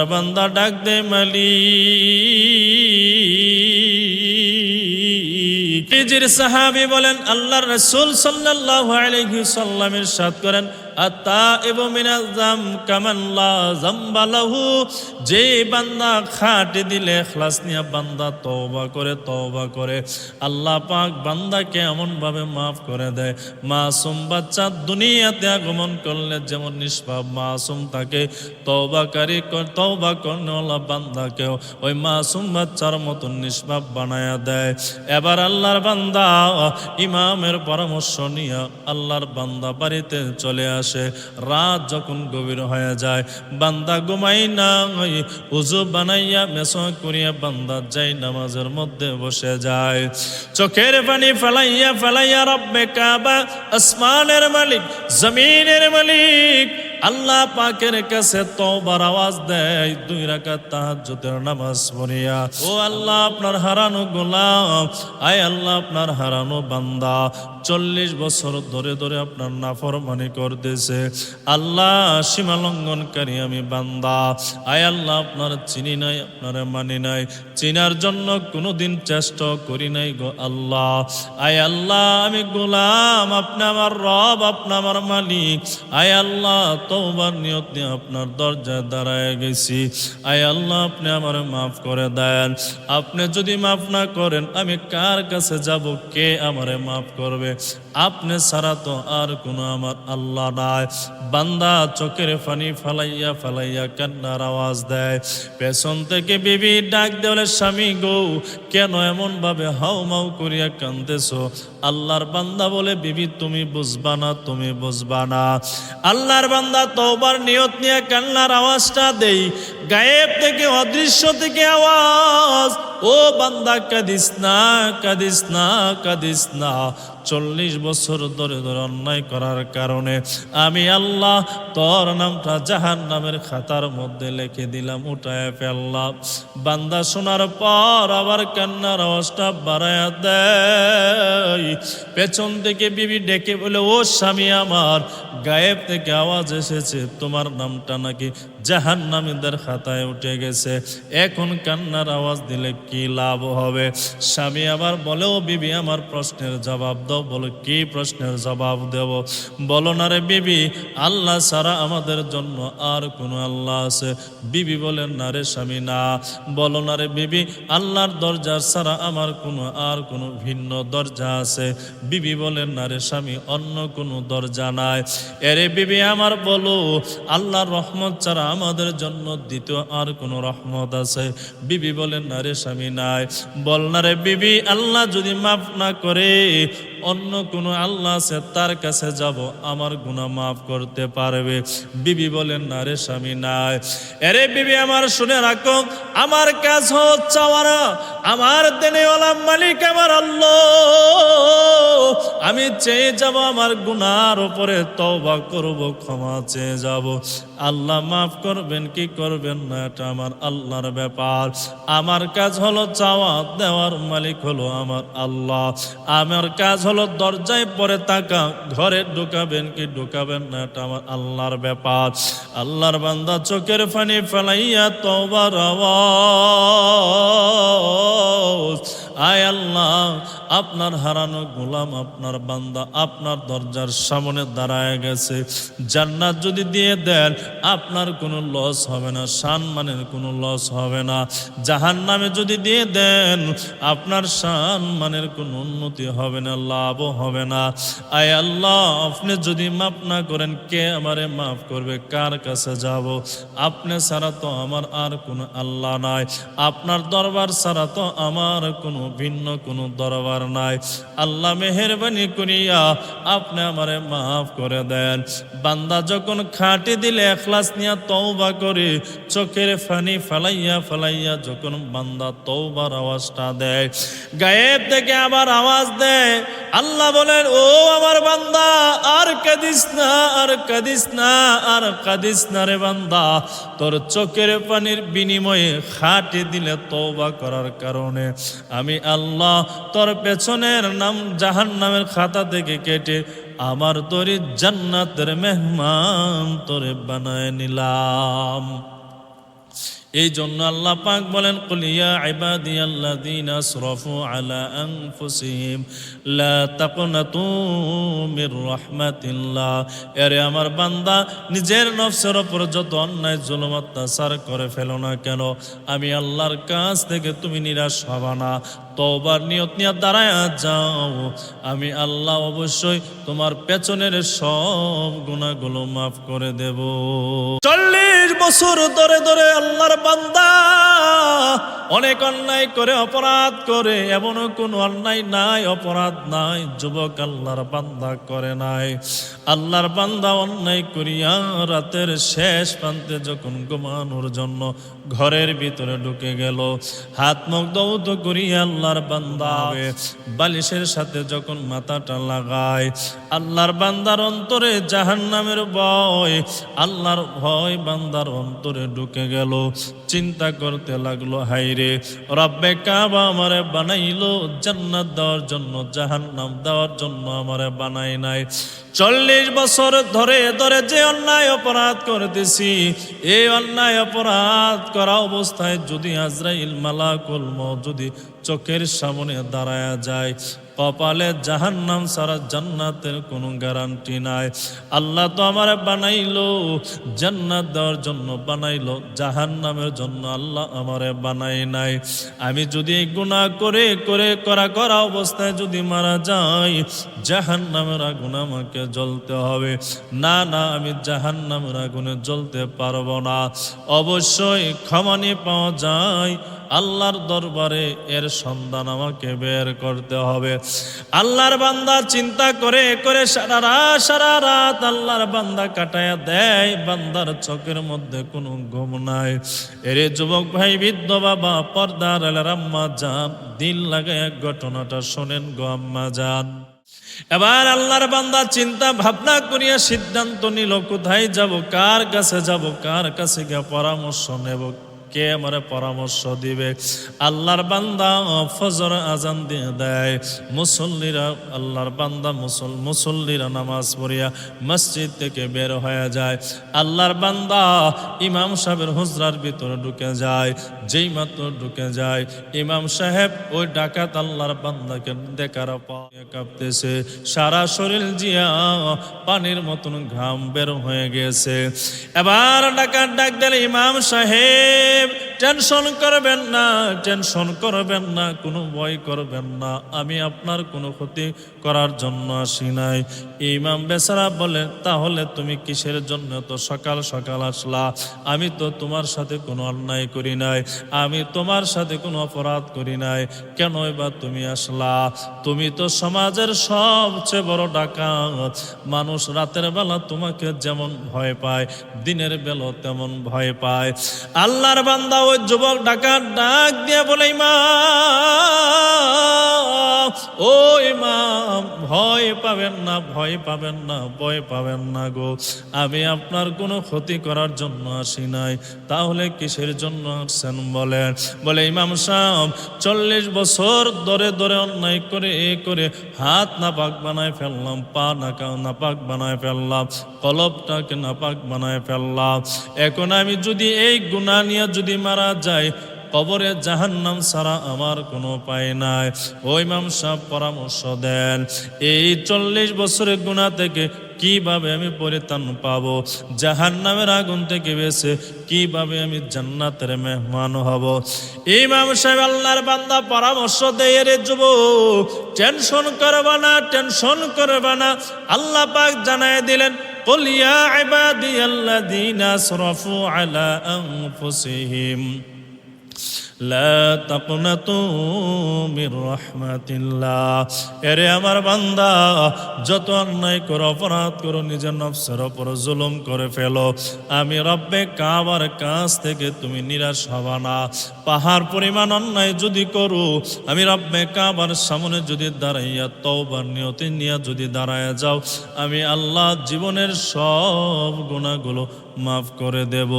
বান্দা ডাক দে মালিক। নিজের সাহাবী বলেন আল্লাহর রাসূল সাল্লাল্লাহু আলাইহি সাল্লাম ইরশাদ করেন আত-তাইবু মিনাজ যাম কামান লা যামবা লাহু। যে বান্দা খাটে দিলে ইখলাস নিয়ে বান্দা তওবা করে আল্লাহ পাক বান্দাকে এমন ভাবে মাফ করে দেয়, মাসুম বাচ্চা দুনিয়াতে আগমন করলে যেমন নিষ্পাপ মাসুম থাকে, তওবা করনেওয়ালা বান্দাকেও ওই মাসুম বাচ্চার মতন নিষ্পাপ বানায়া দেয়। এবার আল্লাহর বান্দা ইমামের পরামর্শ নিয়ে আল্লাহর বান্দা বাড়িতে চলে আসে। রাত যখন গভীর হয়ে যায়, বান্দা ঘুমাই না, উযু বানাইয়া মেসওয়াক করিয়া বান্দা যাই নামাজের মধ্যে বসে যায়। চোখের পানি ফেলাইয়া রব্বে কাবা, আসমানের মালিক, জমিনের মালিক আল্লাহ পাকের কাছে তওবার আওয়াজ দেয়। 2 রাকাত তাহাজ্জুদের নামাজ পড়িয়া, ও আল্লাহ আপনার হারানো গোলাম, আয় আল্লাহ আপনার হারানো বান্দা 40 বছর ধরে আপনার নাফরমানি করতেছে। আল্লাহ সীমা লঙ্ঘনকারী আমি বান্দা, আয় আল্লাহ আপনার চিনি নাই, আপনার মানি নাই, চিনার জন্য কোনোদিন চেষ্টা করি নাই গো আল্লাহ। আয় আল্লাহ আমি গোলাম, আপনি আমার রব, আপনি আমার মালিক। আয় আল্লাহ তওবার নিয়ত নিয়ে আপনার দরজায় দাঁড়ায় গেছি। আয় আল্লাহ আপনি আমার মাফ করে দেন। আপনি যদি মাফ না করেন আমি কার কাছে যাব? কে আমারে মাফ করবে? আপনি ছাড়া তো আর কোনো আমার আল্লাহ নাই। বান্দা চোখের পানি ফালাইয়া কান্নার আওয়াজ দেয়। পেছন থেকে বিবি ডাক দেওয়ালে, স্বামী গো কেন এমন ভাবে হাউমাউ করিয়া কান্দেছো? আল্লাহর বান্দা বলে, বিবি তুমি বুঝবা না। আল্লাহর বান্দা তওবার নিয়ত নিয়ে কান্নার আওয়াজটা দেই, গায়েব থেকে অদৃশ্য থেকে আওয়াজ, ও বান্দা কাঁদিস না। 40 বছর ধরে অন্যায় করার কারণে আমি আল্লাহ তোর নামটা জাহান্নামের খাতার মধ্যে লিখে দিলাম, উঠায় ফেললাম। বান্দা শোনার পর আবার কান্নার আওয়াজটা বাড়ায়া দেয়। পেছন থেকে বিবি ডেকে বলে, ও স্বামী আমার, গায়েব থেকে আওয়াজ এসেছে তোমার নামটা নাকি জাহান্নামীদের খাতায় উঠে গেছে। এখন কান্নার আওয়াজ দিলে কি লাভ হবে? স্বামী আবার বলে, ও বিবি আমার প্রশ্নের জবাব দাও। বলো কি প্রশ্নের জবাব দেব? বলো না রে বিবি, আল্লাহ ছাড়া আমাদের জন্য আর কোন আল্লাহ আছে? বিবি বলেন না রে স্বামী না। বলো না রে বিবি, আল্লাহর দরজা ছাড়া আমার আর কোনো ভিন্ন দরজা আছে? বিবি বলেন না রে স্বামী, অন্য কোনো দরজা নাই। এরে বিবি আমার বলো, আল্লাহর রহমত ছাড়া আমাদের জন্য দ্বিতীয় আর কোনো রহমত আছে? বিবি বলেন না রে স্বামী নাই। বল না রে বিবি, আল্লাহ যদি মাফ না করে অন্য কোনো আল্লাহ আছে, তার কাছে যাব, আমার গুনাহ মাফ করতে পারবে? বিবি বলেন না রে স্বামী নাই। এরে বিবি আমার শুনে রাখো, আমার কাজ হচ্ছে আমার দেনেওয়ালা মালিক আমার আল্লাহ। আমি চেয়ে যাব আমার গুনার উপরে তওবা করব, ক্ষমা চেয়ে যাব। আল্লাহ মাফ করবেন কি করবেন না এটা আমার আল্লাহর ব্যাপার। আমার কাজ হলো চাওয়া, দেওয়ার মালিক হলো আমার আল্লাহ। আমার কাজ হলো দরজায় পরে তাকা, ঘরে ঢুকাবেন কি ঢুকাবেন না এটা আমার আল্লাহর ব্যাপার। আল্লাহর বান্দা চোখের পানি ফেলাইয়া তওবার আওয়াজ, আয় আল্লাহ আপনার হারানো গোলাম, আপনার বান্দা আপনার দরজার সামনে দাঁড়ায় গেছে। জান্নাত যদি দিয়ে দেন আপনার কোনো লস হবে না, সম্মানের কোনো লস হবে না। জাহান্নামে যদি দিয়ে দেন আপনার সম্মানের কোনো উন্নতি হবে না, লাভও হবে না। আয় আল্লাহ আপনি যদি মাফ না করেন কে আমারে মাফ করবে? কার কাছে যাব? আপনি ছাড়া তো আমার আর কোনো আল্লাহ নাই, আপনার দরবার ছাড়া তো আমার কোনো ভিন্ন কোনো দরবার নাই। আল্লাহ মেহেরবানি করিয়া আপনি আমারে মাফ করে দেন। বান্দা যখন খাটে দিলে ইখলাস নিয়ে তওবা করে, চোখের পানি ফেলাইয়া যখন বান্দা তওবার আওয়াজটা দেয়, গায়েব থেকে আবার আওয়াজ দেয়। আল্লাহ বলেন, ও আমার বান্দা আর কাঁদিস না রে বান্দা, তোর চোখের পানির বিনিময়ে খাটে দিলে তওবা করার কারণে আমি আল্লাহ তোর পেছনের নাম জাহান্নামের খাতা থেকে কেটে আমার তোরে জান্নাতের মেহমান তোরে বানায় নিলাম। এই জন্য আল্লাহ পাক বলেন, কুল ইয়া ইবাদিয়াল্লাযীনা আসরাফু আলা আনফুসিহিম লা তাকনাতু মির রাহমাতিল্লাহ। এরে আমার বান্দা, নিজের নফসের উপর যত অন্যায় জুলুম অত্যাচার করে ফেলো না কেন, আমি আল্লাহর কাছ থেকে তুমি নিরাশ হবা না। তওবার নিয়ত নিয়ে দাঁড়ায় যাও, আমি আল্লাহ অবশ্যই তোমার পেছনের সব গুনাহগুলো মাফ করে দেব। 40 বছর ধরে ধরে আল্লাহর বান্দা অনেক অন্যায় করে, অপরাধ করে, এমনও কোনো অন্যায় নাই, অপরাধ নাই যুবক আল্লাহর বান্দা করে নাই। আল্লাহর বান্দা অন্যায় করিয়া রাতের শেষ প্রান্তে যখন ঘুমানোর জন্য ঘরের ভিতরে ঢুকে গেল, হাত মুখ দৌত করিয়া আল্লাহর বান্দা বালিশের সাথে যখন মাথাটা লাগায়, আল্লাহর বান্দার অন্তরে জাহান্নামের ভয়, আল্লাহর ভয় বান্দার অন্তরে ঢুকে গেল। চিন্তা করতে লাগলো, হায়রে রব্বে কাবা আমারে বানাইলো জান্নাত দেওয়ার জন্য, জাহান্নাম দেওয়ার জন্য আমারে বানাই নাই। 40 বছর ধরে ধরে যে অন্যায় অপরাধ করতেছি, এই অন্যায় অপরাধ করা অবস্থায় যদি আজরাইল মালাকুল মউত যদি চোখের সামনে দাঁড়ায়া যায়, কপালে জাহান্নাম ছাড়া জান্নাতের কোনো গ্যারান্টি নাই। আল্লাহ তো আমারে বানাইলো জান্নাত দেওয়ার জন্য, বানাইলো জাহান্নামের জন্য, আল্লাহ আমারে বানাই নাই। আমি যদি গুনাহ করে করে করা অবস্থায় যদি মারা যাই, জাহান্নামের আগুন আমাকে জ্বলতে হবে। না না, আমি জাহান্নামের আগুনে জ্বলতে পারবো না। অবশ্যই ক্ষমা নিয়ে পাওয়া যায় আল্লাহর দরবারে, এর সন্ধান আমাকে বের করতে হবে। আল্লাহর বান্দা চিন্তা করে করে সারা রাত আল্লাহর বান্দা কাটায়া দেয়, বান্দার চোখের মধ্যে কোনো ঘুম নাই। এরে যুবক ভাই, বৃদ্ধ বাবা, পর্দার আম্মা জান, দিল লাগায় ঘটনাটা শোনেন গো আম্মা জান। এবার আল্লাহর বান্দা চিন্তা ভাবনা করিয়া সিদ্ধান্ত নিল, কোথায় যাব, কার কাছে যাব, কার কাছে গিয়ে পরামর্শ নেব, কে আমারে পরামর্শ দিবে। আল্লাহর বান্দা ফজর আজান দিয়ে দেয়, মুসল্লিরা, আল্লাহর বান্দা মুসল্লিরা নামাজ পড়িয়া মসজিদ থেকে বের হয়ে যায়। আল্লাহর বান্দা ইমাম সাহেবের হুজরার ভিতরে ঢুকে যায়। যেই মাত্র ঢুকে যায়, ইমাম সাহেব ওই ডাকাত আল্লাহর বান্দাকে দেখার পর কাঁপতেছে, সারা শরীর জিয়া পানির মতন ঘাম বের হয়ে গেছে। এবার ডাকাত ডাক দিলে, ইমাম সাহেব টেনশন করবেন না, টেনশন করবেন না, কোনো ভয় করবেন না, আমি আপনার কোনো ক্ষতি করার জন্য আসি নাই। ইমাম বেচারা বলে, তাহলে তুমি কিসের জন্য তো সকাল সকাল আসলা? আমি তো তোমার সাথে কোনো অন্যায় করি নাই, আমি তোমার সাথে কোনো অপরাধ করি নাই, কেন এবার তুমি আসলা? তুমি তো সমাজের সবচেয়ে বড় ডাকাত। মানুষ রাতের বেলা তোমাকে যেমন ভয় পায়, দিনের বেলা তেমন ভয় পায়। আল্লাহর বান্দা ওই যুবক ডাকাত ডাক দিয়ে বলে, ইমাম, ও ইমাম, ভয় পাবেন না, ভয় পাবেন না, ভয় পাবেন না গো, আমি আপনার কোনো ক্ষতি করার জন্য আসি নাই। তাহলে কিসের জন্য আসছেন বলেন? বলে, ইমাম সাহেব 40 বছর ধরে ধরে অন্যায় করে করে হাত নাপাক বানায় ফেললাম, পা নাপাক বানায় ফেললাম, কলবটাকে নাপাক বানায় ফেললাম। এখন আমি যদি এই গুনাহ নিয়ে যদি মারা যায়, কবরে জাহান্নাম ছাড়া আমার কোনো উপায় নাই। ওই ইমাম সাহেব পরামর্শ দেন, এই 40 বছরের গুনাহ থেকে কিভাবে আমি পরিত্রাণ পাবো, জাহান্নামের আগুন থেকে বেঁচে কিভাবে আমি জান্নাতের মেহমান হব। ইমাম সাহেব আল্লাহর বান্দা পরামর্শ দেয়, রে যুবক, টেনশন করবা না, টেনশন করবা না। আল্লাহ পাক জানায় দিলেন, কুল ইয়া ইবাদিয়াল্লাযীনা আসরাফু আলা আনফুসিহিম লা তাকনাতু মির রাহমাতিল্লাহ। এরে আমার বান্দা, যত অন্যায় করো, অপরাধ করো, নিজের নফসের উপর জুলুম করে ফেলো, আমি রব্বে কাবার কাছ থেকে তুমি নিরাশ হবা না। পাহাড় পরিমাণ অন্যায় যদি করো, আমি রব্বে কাবার সামনে যদি দাঁড়াইয়া তওবার নিয়তে নিয়ে যদি দাঁড়াইয়া যাও, আমি আল্লাহ জীবনের সব গুনাহগুলো মাফ করে দেব।